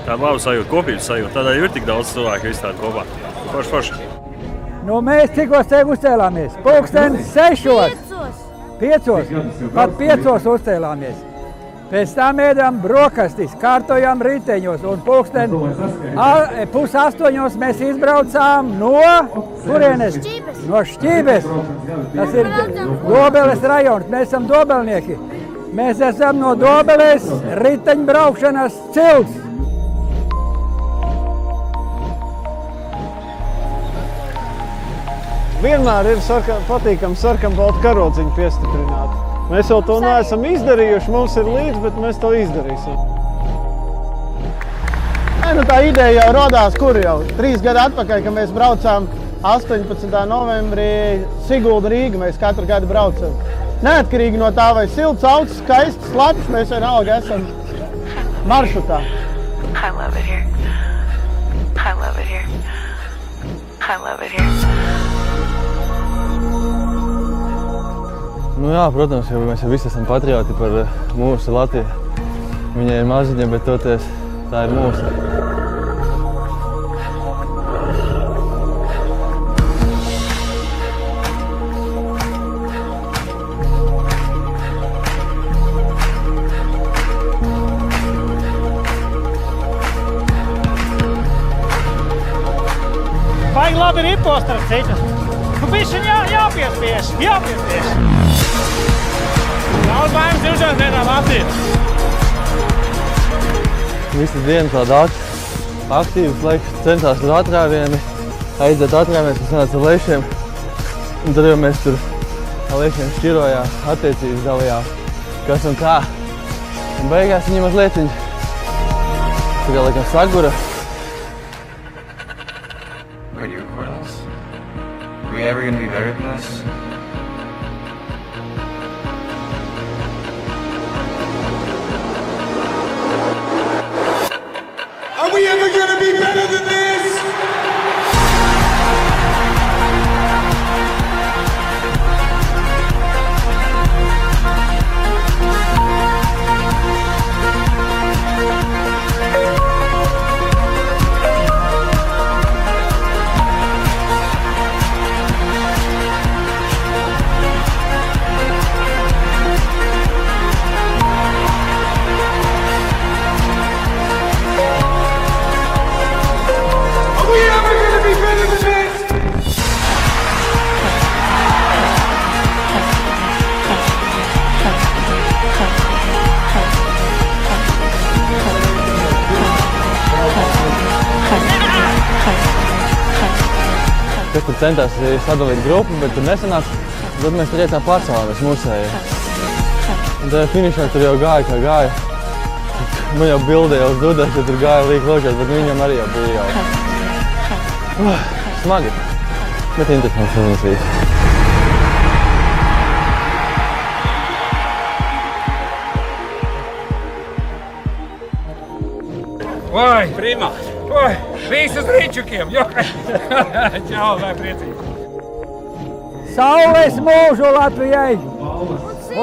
Tāda laba sajūta, kopības sajūta. Tādēļ ir tik daudz cilvēku visi tādi kopā. Forši. Nu, mēs cikos te uzcēlāmies? Pulksten 6. 5. Pat 5. uzcēlāmies. Pēc tam ēdām brokastis, kārtojām riteņos un pulksten 7:30 mēs izbraucām no kurienes? No Šķībes. Tas ir Dobeles rajons. Mēs esam dobelnieki. Mēs esam no Dobeles riteņbraukšanas cilts. Vienmēr ir patīkami sarkanbaltu karociņu piestiprināt. Mēs jau to neesam izdarījuši, mums ir līdz, bet mēs to izdarīsim. Tā ideja jau rodās, kur jau 3 gadu atpakaļ, kad mēs braucām 18. novembrī Sigulda Rīga, mēs katru gadu braucam. Neatkarīgi no tā, vai silts, augsts, skaists, labs, mēs vienalga esam maršrutā. I love it here. I love it here. I love it here. Nu jā, protams, jo mēs jau visi esam patrioti par mūsu Latviju. Viņai ir maziņa, bet toties tā ir mūsu. Baigi labi ripo starp citu. Bišķiņ jāpiespiež. Daudz laimes dzimšanas dienā Latvija. Visu dienu tāda aktīvas laiks centās ar atrāvieni, aiziet atrāvienus, kas sanāca ar lešiem. Un tad jau mēs tur ar lešiem šķirojām, attiecības dalījām, kas un kā. Un beigās viņi mazlietiņ tagad laikam sagura. Where do you record this? Are we ever gonna be better than this? Are we ever gonna be better than this? Kas tur centās sadalīt grupu, bet tur nesanāca. Tad mēs tikai tā pārcēlāmies mūsējie. Un tad finišā tur jau gāja, kā gāja. Man jau bildē jau uz dudēs, ja tur gāja līk ložās, bet viņam arī jau bija jau. Smagi. Bet interesants viņas viss. Vai, prima! Vai, viss uz rīčukiem! Čau, vai priecīgi! Saules mūžu Latvijai! Un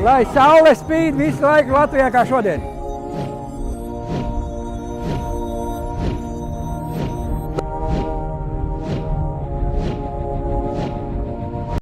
lai saule spīd visu laiku Latvijā kā šodien!